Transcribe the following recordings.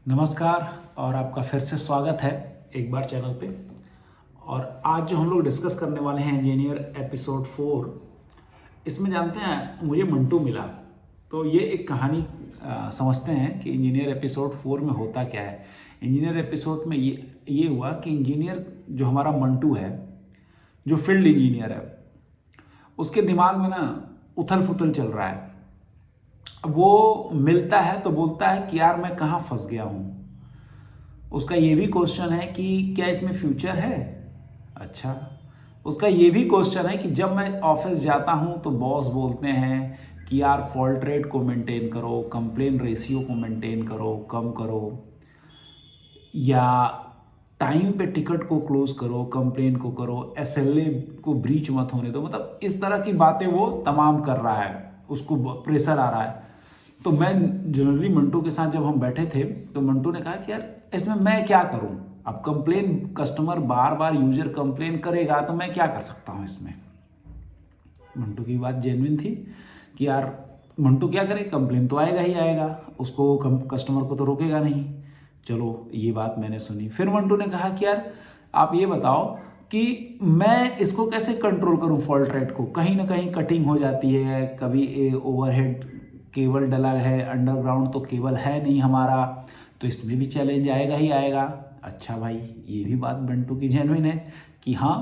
नमस्कार और आपका फिर से स्वागत है एक बार चैनल पे। और आज जो हम लोग डिस्कस करने वाले हैं इंजीनियर एपिसोड 4, इसमें जानते हैं मुझे मंटू मिला। तो ये एक कहानी समझते हैं कि इंजीनियर एपिसोड 4 में होता क्या है। इंजीनियर एपिसोड में ये हुआ कि इंजीनियर जो हमारा मंटू है, जो फील्ड इंजीनियर है, उसके दिमाग में ना उथल पुथल चल रहा है। वो मिलता है तो बोलता है कि यार मैं कहाँ फंस गया हूँ। उसका ये भी क्वेश्चन है कि क्या इसमें फ्यूचर है। अच्छा, उसका ये भी क्वेश्चन है कि जब मैं ऑफिस जाता हूँ तो बॉस बोलते हैं कि यार फॉल्ट रेट को मेंटेन करो, कंप्लेन रेशियो को मेंटेन करो, कम करो, या टाइम पे टिकट को क्लोज करो, कंप्लेन को करो, एसएलए को ब्रीच मत होने दो। मतलब इस तरह की बातें वो तमाम कर रहा है, उसको प्रेशर आ रहा है। तो मैं जनरली मंटू के साथ जब हम बैठे थे तो मंटू ने कहा कि यार इसमें मैं क्या करूं। अब कंप्लेन, कस्टमर बार बार यूजर कंप्लेन करेगा तो मैं क्या कर सकता हूं इसमें। मंटू की बात जेन्युइन थी कि यार मंटू क्या करे, कंप्लेन तो आएगा ही आएगा, उसको कस्टमर को तो रोकेगा नहीं। चलो ये बात मैंने सुनी। फिर मंटू ने कहा कि यार आप ये बताओ कि मैं इसको कैसे कंट्रोल करूं, फॉल्ट रेट को। कहीं ना कहीं कटिंग हो जाती है, कभी ओवरहेड केबल डला है, अंडरग्राउंड तो केबल है नहीं हमारा, तो इसमें भी चैलेंज आएगा ही आएगा। अच्छा भाई, ये भी बात मंटू की जेन्युइन है कि हाँ,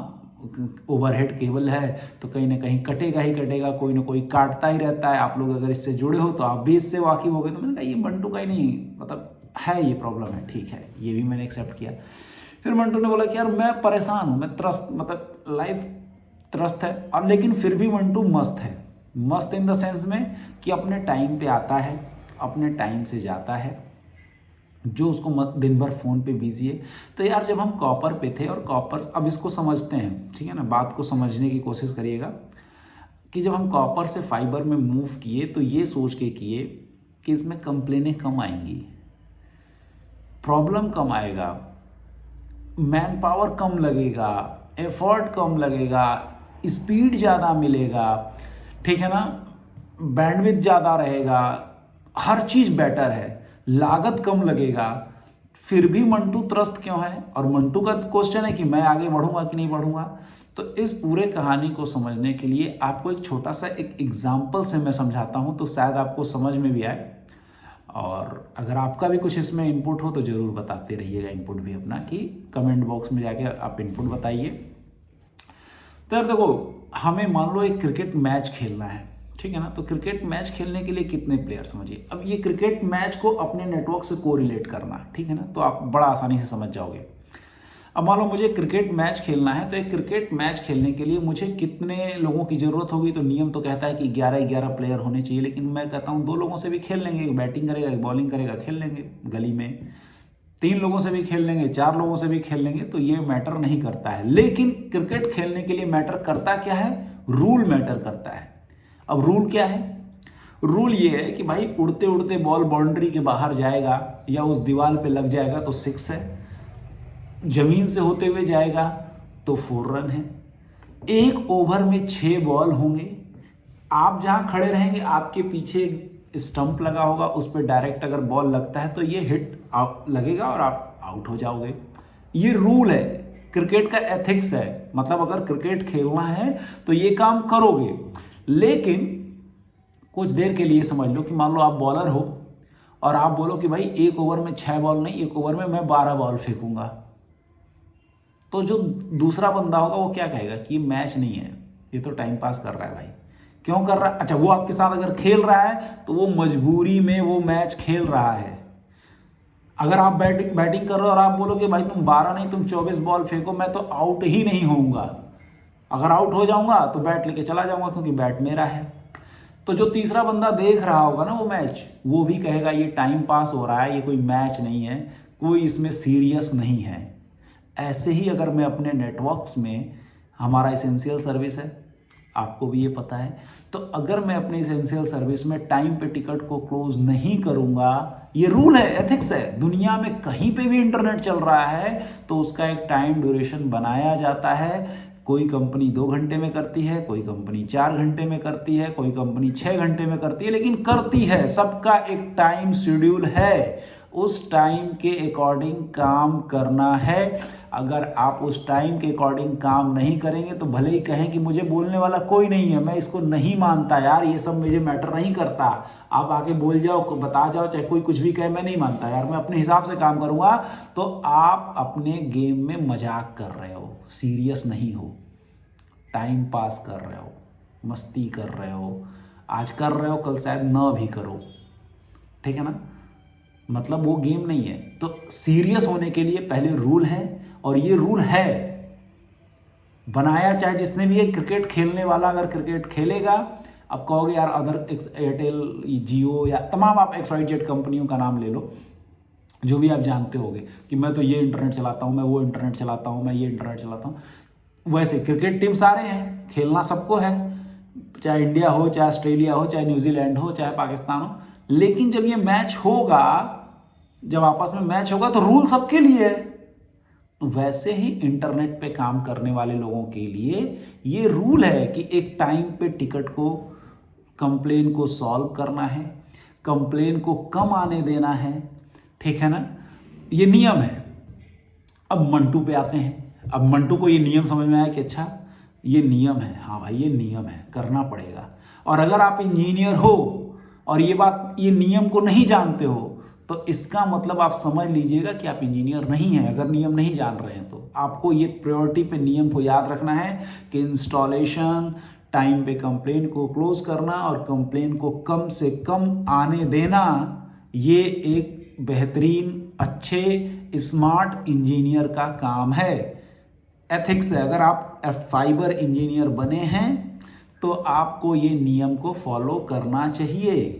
ओवरहेड केबल है तो कहीं ना कहीं कटेगा ही कटेगा, कोई ना कोई काटता ही रहता है। आप लोग अगर इससे जुड़े हो तो आप भी इससे वाकिफ हो गए। तो मैंने कहा ये मंटू का ही नहीं, मतलब है ये प्रॉब्लम है, ठीक है, ये भी मैंने एक्सेप्ट किया। फिर मंटू ने बोला कि यार मैं परेशान हूँ, मैं त्रस्त, मतलब लाइफ त्रस्त है। और लेकिन फिर भी मंटू मस्त है। मस्त इन द सेंस में कि अपने टाइम पे आता है, अपने टाइम से जाता है, जो उसको दिन भर फ़ोन पे बिजी है। तो यार जब हम कॉपर पे थे, और कॉपर, अब इसको समझते हैं, ठीक है ना, बात को समझने की कोशिश करिएगा कि जब हम कॉपर से फाइबर में मूव किए तो ये सोच के किए कि इसमें कंप्लेनें कम आएंगी, प्रॉब्लम कम आएगा, मैन पावर कम लगेगा, एफर्ट कम लगेगा, स्पीड ज़्यादा मिलेगा, ठीक है ना, बैंडविड्थ ज़्यादा रहेगा, हर चीज़ बेटर है, लागत कम लगेगा। फिर भी मंटू त्रस्त क्यों है? और मंटू का क्वेश्चन है कि मैं आगे बढ़ूंगा कि नहीं बढ़ूंगा। तो इस पूरे कहानी को समझने के लिए आपको एक छोटा सा एक एग्जाम्पल से मैं समझाता हूं, तो शायद आपको समझ में भी आए। और अगर आपका भी कुछ इसमें इनपुट हो तो ज़रूर बताते रहिएगा, इनपुट भी अपना, कि कमेंट बॉक्स में जाके आप इनपुट बताइए। तो यार देखो, हमें मान लो एक क्रिकेट मैच खेलना है, ठीक है ना। तो क्रिकेट मैच खेलने के लिए कितने प्लेयर समझिए। अब ये क्रिकेट मैच को अपने नेटवर्क से कोरिलेट करना, ठीक है ना, तो आप बड़ा आसानी से समझ जाओगे। अब मान लो मुझे क्रिकेट मैच खेलना है, तो एक क्रिकेट मैच खेलने के लिए मुझे कितने लोगों की ज़रूरत होगी। तो नियम तो कहता है कि 11-11 प्लेयर होने चाहिए, लेकिन मैं कहता हूँ 2 लोगों से भी खेल लेंगे, एक बैटिंग करेगा एक बॉलिंग करेगा, खेल लेंगे गली में। 3 लोगों से भी खेल लेंगे, 4 लोगों से भी खेल लेंगे, तो ये मैटर नहीं करता है। लेकिन क्रिकेट खेलने के लिए मैटर करता क्या है? रूल मैटर करता है। अब रूल क्या है? रूल ये है कि भाई उड़ते उड़ते बॉल बाउंड्री के बाहर जाएगा या उस दीवार पे लग जाएगा तो 6 है, जमीन से होते हुए जाएगा तो 4 रन है। एक ओवर में 6 बॉल होंगे। आप जहां खड़े रहेंगे आपके पीछे स्टंप लगा होगा, उस पर डायरेक्ट अगर बॉल लगता है तो ये हिट लगेगा और आप आउट हो जाओगे। ये रूल है, क्रिकेट का एथिक्स है। मतलब अगर क्रिकेट खेलना है तो ये काम करोगे। लेकिन कुछ देर के लिए समझ लो कि मान लो आप बॉलर हो और आप बोलो कि भाई एक ओवर में 6 बॉल नहीं, एक ओवर में मैं 12 बॉल फेंकूंगा। तो जो दूसरा बंदा होगा वो क्या कहेगा कि ये मैच नहीं है, ये तो टाइम पास कर रहा है भाई। क्यों कर रहा है? अच्छा, वो आपके साथ अगर खेल रहा है तो वो मजबूरी में वो मैच खेल रहा है। अगर आप बैटिंग कर रहे हो और आप बोलो कि भाई तुम 12 नहीं तुम 24 बॉल फेंको, मैं तो आउट ही नहीं होऊंगा। अगर आउट हो जाऊंगा तो बैट लेके चला जाऊंगा क्योंकि बैट मेरा है। तो जो तीसरा बंदा देख रहा होगा ना वो मैच, वो भी कहेगा ये टाइम पास हो रहा है, ये कोई मैच नहीं है, कोई इसमें सीरियस नहीं है। ऐसे ही अगर मैं अपने नेटवर्क्स में, हमारा एसेंशियल सर्विस है, आपको भी ये पता है, तो अगर मैं अपने एसेंशियल सर्विस में टाइम पे टिकट को क्लोज नहीं करूंगा, ये रूल है, एथिक्स है, दुनिया में कहीं पे भी इंटरनेट चल रहा है तो उसका एक टाइम ड्यूरेशन बनाया जाता है। कोई कंपनी 2 घंटे में करती है, कोई कंपनी 4 घंटे में करती है, कोई कंपनी 6 घंटे में करती है, लेकिन करती है। सबका एक टाइम शेड्यूल है उस टाइम के अकॉर्डिंग काम करना है। अगर आप उस टाइम के अकॉर्डिंग काम नहीं करेंगे तो भले ही कहें कि मुझे बोलने वाला कोई नहीं है, मैं इसको नहीं मानता यार, ये सब मुझे मैटर नहीं करता, आप आके बोल जाओ, बता जाओ, चाहे कोई कुछ भी कहे, मैं नहीं मानता यार, मैं अपने हिसाब से काम करूँगा, तो आप अपने गेम में मजाक कर रहे हो, सीरियस नहीं हो, टाइम पास कर रहे हो, मस्ती कर रहे हो, आज कर रहे हो कल शायद ना भी करो, ठीक है ना, मतलब वो गेम नहीं है। तो सीरियस होने के लिए पहले रूल है, और ये रूल है बनाया, चाहे जिसने भी, एक क्रिकेट खेलने वाला अगर क्रिकेट खेलेगा, अब कहोगे यार अदर एयरटेल, जियो या तमाम आप XYZ कंपनियों का नाम ले लो, जो भी आप जानते होंगे कि मैं तो ये इंटरनेट चलाता हूँ, मैं वो इंटरनेट चलाता हूँ, मैं ये इंटरनेट चलाता हूँ, वैसे क्रिकेट टीम सारे हैं, खेलना सबको है, चाहे इंडिया हो, चाहे ऑस्ट्रेलिया हो, चाहे न्यूजीलैंड हो, चाहे पाकिस्तान हो, लेकिन जब ये मैच होगा, जब आपस में मैच होगा तो रूल सबके लिए है। तो वैसे ही इंटरनेट पे काम करने वाले लोगों के लिए ये रूल है कि एक टाइम पे टिकट को, कंप्लेन को सॉल्व करना है, कंप्लेन को कम आने देना है, ठीक है ना, ये नियम है। अब मंटू पे आते हैं। अब मंटू को ये नियम समझ में आया कि अच्छा ये नियम है, हाँ भाई ये नियम है, करना पड़ेगा। और अगर आप इंजीनियर हो और ये नियम को नहीं जानते हो, तो इसका मतलब आप समझ लीजिएगा कि आप इंजीनियर नहीं हैं, अगर नियम नहीं जान रहे हैं तो। आपको ये प्रायोरिटी पे नियम को याद रखना है कि इंस्टॉलेशन, टाइम पे कंप्लेन को क्लोज करना और कंप्लेन को कम से कम आने देना, ये एक बेहतरीन, अच्छे, स्मार्ट इंजीनियर का काम है, एथिक्स है। अगर आप फाइबर इंजीनियर बने हैं तो आपको ये नियम को फॉलो करना चाहिए,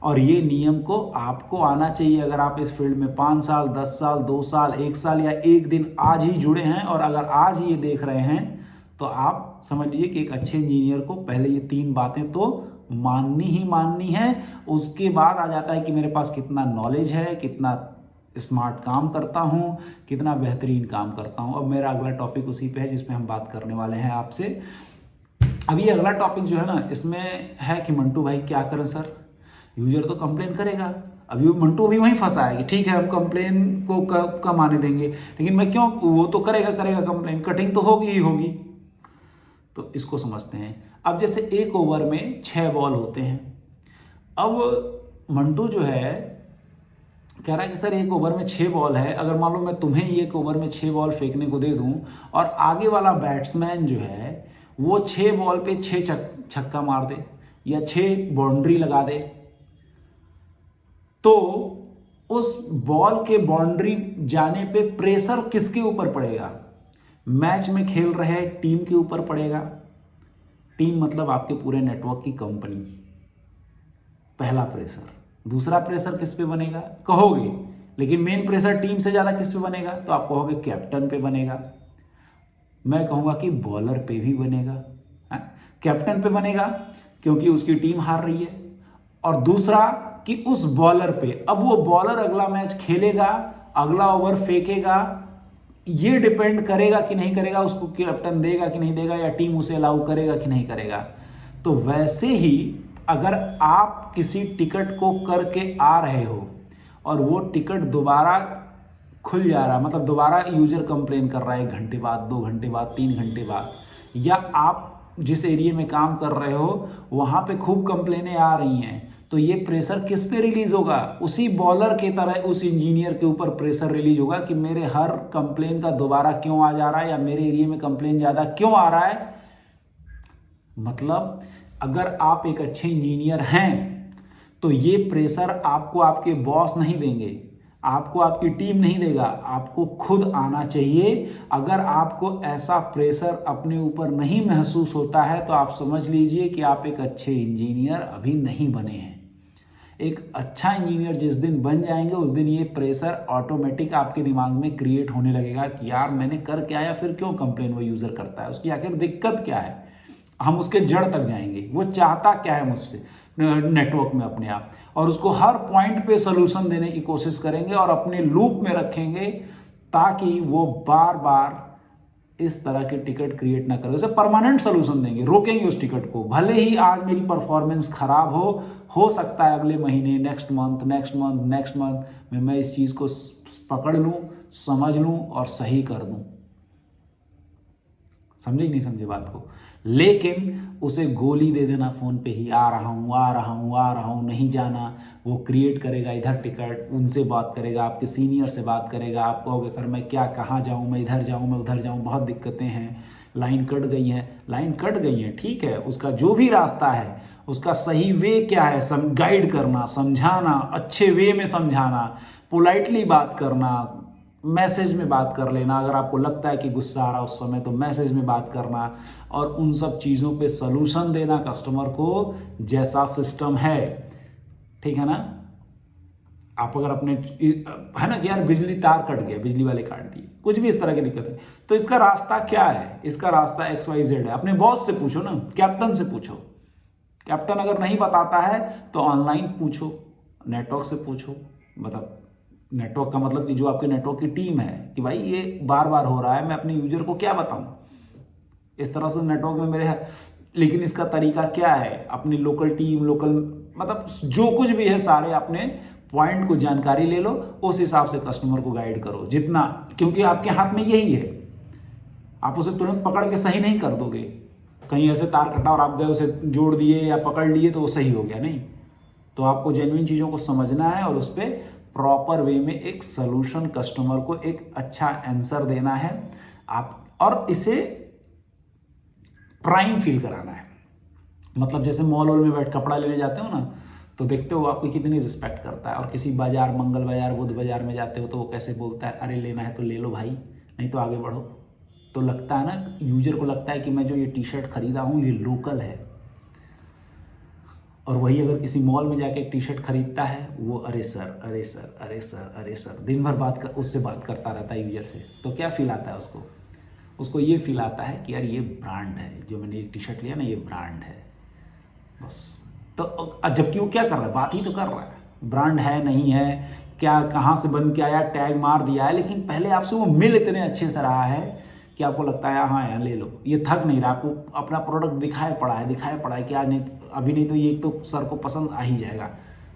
और ये नियम को आपको आना चाहिए। अगर आप इस फील्ड में 5 साल, 10 साल, 2 साल, 1 साल या एक दिन आज ही जुड़े हैं, और अगर आज ये देख रहे हैं, तो आप समझ लीजिए कि एक अच्छे इंजीनियर को पहले ये 3 बातें तो माननी ही माननी है। उसके बाद आ जाता है कि मेरे पास कितना नॉलेज है, कितना स्मार्ट काम करता हूँ, कितना बेहतरीन काम करता हूँ। अब मेरा अगला टॉपिक उसी पे है जिसमें हम बात करने वाले हैं आपसे। अभी अगला टॉपिक जो है ना, इसमें है कि मंटू भाई क्या करें सर, यूजर तो कंप्लेन करेगा। अभी मंटू भी वहीं फंसा है कि ठीक है हम कंप्लेन को कम आने देंगे, लेकिन मैं क्यों, वो तो करेगा कंप्लेन, कटिंग तो होगी ही होगी। तो इसको समझते हैं। अब जैसे एक ओवर में 6 बॉल होते हैं। अब मंटू जो है कह रहा है कि सर एक ओवर में 6 बॉल है, अगर मान लो मैं तुम्हें एक ओवर में 6 बॉल फेंकने को दे दूं, और आगे वाला बैट्समैन जो है वो 6 बॉल पे 6 छक्का मार दे या 6 बाउंड्री लगा दे, तो उस बॉल के बाउंड्री जाने पे प्रेशर किसके ऊपर पड़ेगा? मैच में खेल रहे टीम के ऊपर पड़ेगा। टीम मतलब आपके पूरे नेटवर्क की कंपनी, पहला प्रेशर। दूसरा प्रेशर किस पे बनेगा कहोगे, लेकिन मेन प्रेशर टीम से ज़्यादा किस पे बनेगा, तो आप कहोगे कैप्टन पे बनेगा। मैं कहूँगा कि बॉलर पे भी बनेगा। कैप्टन पे बनेगा क्योंकि उसकी टीम हार रही है, और दूसरा कि उस बॉलर पे, अब वो बॉलर अगला मैच खेलेगा, अगला ओवर फेंकेगा, ये डिपेंड करेगा कि नहीं करेगा, उसको कैप्टन देगा कि नहीं देगा, या टीम उसे अलाउ करेगा कि नहीं करेगा। तो वैसे ही अगर आप किसी टिकट को करके आ रहे हो और वो टिकट दोबारा खुल जा रहा है, मतलब दोबारा यूजर कंप्लेन कर रहा है 1 घंटे बाद, 2 घंटे बाद, 3 घंटे बाद, या आप जिस एरिया में काम कर रहे हो वहाँ पे खूब कंप्लेनें आ रही हैं, तो ये प्रेशर किस पे रिलीज होगा? उसी बॉलर के तरह उस इंजीनियर के ऊपर प्रेशर रिलीज होगा कि मेरे हर कंप्लेन का दोबारा क्यों आ जा रहा है, या मेरे एरिया में कंप्लेन ज़्यादा क्यों आ रहा है। मतलब अगर आप एक अच्छे इंजीनियर हैं तो ये प्रेशर आपको आपके बॉस नहीं देंगे, आपको आपकी टीम नहीं देगा, आपको खुद आना चाहिए। अगर आपको ऐसा प्रेशर अपने ऊपर नहीं महसूस होता है तो आप समझ लीजिए कि आप एक अच्छे इंजीनियर अभी नहीं बने हैं। एक अच्छा इंजीनियर जिस दिन बन जाएंगे उस दिन ये प्रेशर ऑटोमेटिक आपके दिमाग में क्रिएट होने लगेगा कि यार मैंने कर क्या, या फिर क्यों कंप्लेन वो यूज़र करता है, उसकी आखिर दिक्कत क्या है। हम उसके जड़ तक जाएंगे, वो चाहता क्या है मुझसे नेटवर्क में अपने आप, और उसको हर पॉइंट पे सोल्यूशन देने की कोशिश करेंगे और अपने लूप में रखेंगे, ताकि वो बार बार इस तरह के टिकट क्रिएट ना करें, उसे परमानेंट सोल्यूशन देंगे, रोकेंगे उस टिकट को। भले ही आज मेरी परफॉर्मेंस खराब हो सकता है अगले महीने, नेक्स्ट मंथ में मैं इस चीज़ को पकड़ लूँ, समझ लूँ और सही कर दूँ। समझे कि नहीं समझे बात को? लेकिन उसे गोली दे देना फ़ोन पे ही, आ रहा हूँ, नहीं जाना। वो क्रिएट करेगा इधर टिकट, उनसे बात करेगा, आपके सीनियर से बात करेगा, आप कहोगे सर मैं कहाँ जाऊँ, मैं इधर जाऊँ, मैं उधर जाऊँ, बहुत दिक्कतें हैं, लाइन कट गई है, ठीक है। उसका जो भी रास्ता है, उसका सही वे क्या है, गाइड करना, समझाना, अच्छे वे में समझाना, पोलाइटली बात करना, मैसेज में बात कर लेना। अगर आपको लगता है कि गुस्सा आ रहा है उस समय, तो मैसेज में बात करना और उन सब चीज़ों पे सलूशन देना कस्टमर को, जैसा सिस्टम है, ठीक है ना। आप अगर अपने है ना कि यार बिजली तार कट गया, बिजली वाले काट दिए, कुछ भी इस तरह की दिक्कत है, तो इसका रास्ता क्या है? इसका रास्ता XYZ है। अपने बॉस से पूछो ना, कैप्टन से पूछो। कैप्टन अगर नहीं बताता है तो ऑनलाइन पूछो, नेटवर्क से पूछो। मतलब नेटवर्क का मतलब कि जो आपके नेटवर्क की टीम है, कि भाई ये बार बार हो रहा है, मैं अपने यूजर को क्या बताऊं, इस तरह से नेटवर्क में मेरे है, लेकिन इसका तरीका क्या है? अपनी लोकल टीम, मतलब जो कुछ भी है, सारे अपने पॉइंट को जानकारी ले लो, उस हिसाब से कस्टमर को गाइड करो जितना, क्योंकि आपके हाथ में यही है। आप उसे तुरंत पकड़ के सही नहीं कर दोगे। कहीं ऐसे तार कटा और आप गए उसे जोड़ दिए या पकड़ लिए तो वो सही हो गया, नहीं। तो आपको जेन्युइन चीज़ों को समझना है और उस पर प्रॉपर वे में एक सलूशन, कस्टमर को एक अच्छा आंसर देना है आप, और इसे प्राइम फील कराना है। मतलब जैसे मॉल में बैठ कपड़ा लेने जाते हो ना, तो देखते हो आपको कितनी रिस्पेक्ट करता है। और किसी बाजार, मंगल बाजार, बुध बाजार में जाते हो तो वो कैसे बोलता है, अरे लेना है तो ले लो भाई, नहीं तो आगे बढ़ो। तो लगता है ना, यूजर को लगता है कि मैं जो ये टी शर्ट खरीदा हूँ ये लोकल है। और वही अगर किसी मॉल में जाके एक टी शर्ट खरीदता है, वो अरे सर दिन भर उससे बात करता रहता है यूजर से, तो क्या फील आता है उसको ये फील आता है कि यार ये ब्रांड है, जो मैंने एक टी शर्ट लिया ना ये ब्रांड है, बस। तो जबकि वो क्या कर रहा है, बात ही तो कर रहा है, ब्रांड है नहीं है, क्या कहाँ से बन के आया, टैग मार दिया है, लेकिन पहले आपसे वो मिल इतने अच्छे से रहा है कि आपको लगता है हाँ यार ले लो, ये थक नहीं रहा, आपको अपना प्रोडक्ट दिखाया पड़ा है कि आज नहीं, अभी नहीं तो ये तो सर को पसंद आ ही जाएगा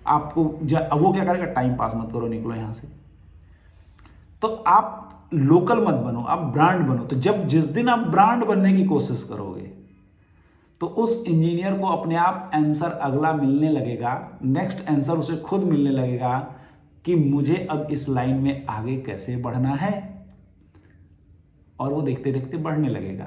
आपको। अब वो क्या करेगा, टाइम पास मत करो, निकलो यहाँ से। तो आप लोकल मत बनो, आप ब्रांड बनो। तो जिस दिन आप ब्रांड बनने की कोशिश करोगे तो उस इंजीनियर को अपने आप आंसर अगला मिलने लगेगा, नेक्स्ट आंसर उसे खुद मिलने लगेगा कि मुझे अब इस लाइन में आगे कैसे बढ़ना है, और वो देखते देखते बढ़ने लगेगा।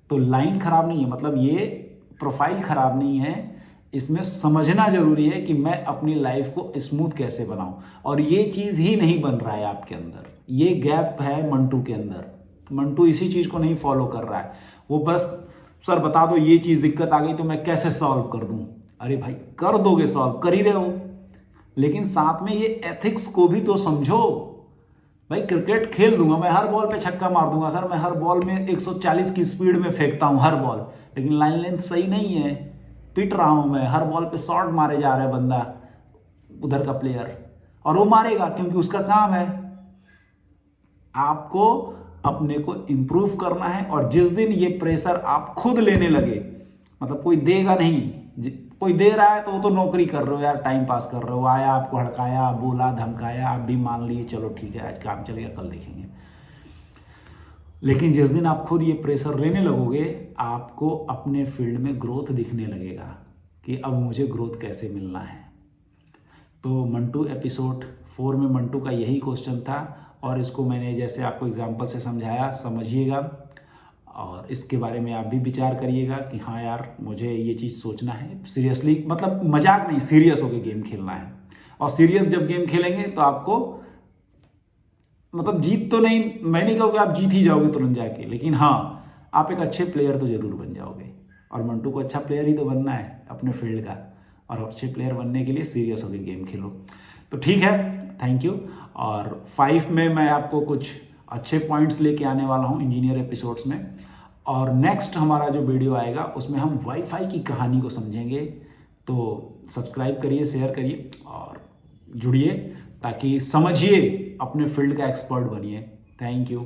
तो लाइन खराब नहीं है, मतलब ये प्रोफाइल खराब नहीं है, इसमें समझना जरूरी है कि मैं अपनी लाइफ को स्मूथ कैसे बनाऊं। और ये चीज़ ही नहीं बन रहा है आपके अंदर, ये गैप है मंटू के अंदर। मंटू इसी चीज़ को नहीं फॉलो कर रहा है, वो बस सर बता दो ये चीज़ दिक्कत आ गई तो मैं कैसे सॉल्व कर दूं। अरे भाई कर दोगे सॉल्व, कर ही रहे हो, लेकिन साथ में ये एथिक्स को भी तो समझो। भाई क्रिकेट खेल दूंगा मैं, हर बॉल पे छक्का मार दूंगा सर, मैं हर बॉल में 140 की स्पीड में फेंकता हूं हर बॉल, लेकिन लाइन लेंथ सही नहीं है, पिट रहा हूं मैं, हर बॉल पे शॉट मारे जा रहा है बंदा उधर का प्लेयर, और वो मारेगा क्योंकि उसका काम है। आपको अपने को इम्प्रूव करना है, और जिस दिन ये प्रेशर आप खुद लेने लगे, मतलब कोई देगा नहीं, कोई दे रहा है तो वो तो नौकरी कर रहे हो यार, टाइम पास कर रहे हो, आया आपको हड़काया, बोला, धमकाया, आप भी मान लिए चलो ठीक है आज काम चलेगा कल देखेंगे। लेकिन जिस दिन आप खुद ये प्रेशर लेने लगोगे, आपको अपने फील्ड में ग्रोथ दिखने लगेगा कि अब मुझे ग्रोथ कैसे मिलना है। तो मंटू एपिसोड 4 में मंटू का यही क्वेश्चन था, और इसको मैंने जैसे आपको एग्जांपल से समझाया, समझिएगा और इसके बारे में आप भी विचार करिएगा कि हाँ यार मुझे ये चीज़ सोचना है सीरियसली, मतलब मजाक नहीं, सीरियस होकर गेम खेलना है। और सीरियस जब गेम खेलेंगे तो आपको मतलब जीत तो नहीं, मैं नहीं कहूँगा आप जीत ही जाओगे तुरंत जाके, लेकिन हाँ आप एक अच्छे प्लेयर तो जरूर बन जाओगे। और मंटू को अच्छा प्लेयर ही तो बनना है अपने फील्ड का, और अच्छे प्लेयर बनने के लिए सीरियस होकर गेम खेलो। तो ठीक है, थैंक यू। और 5 में मैं आपको कुछ अच्छे पॉइंट्स लेके आने वाला हूँ इंजीनियर एपिसोड्स में, और नेक्स्ट हमारा जो वीडियो आएगा उसमें हम वाईफाई की कहानी को समझेंगे। तो सब्सक्राइब करिए, शेयर करिए और जुड़िए, ताकि समझिए, अपने फील्ड का एक्सपर्ट बनिए। Thank you.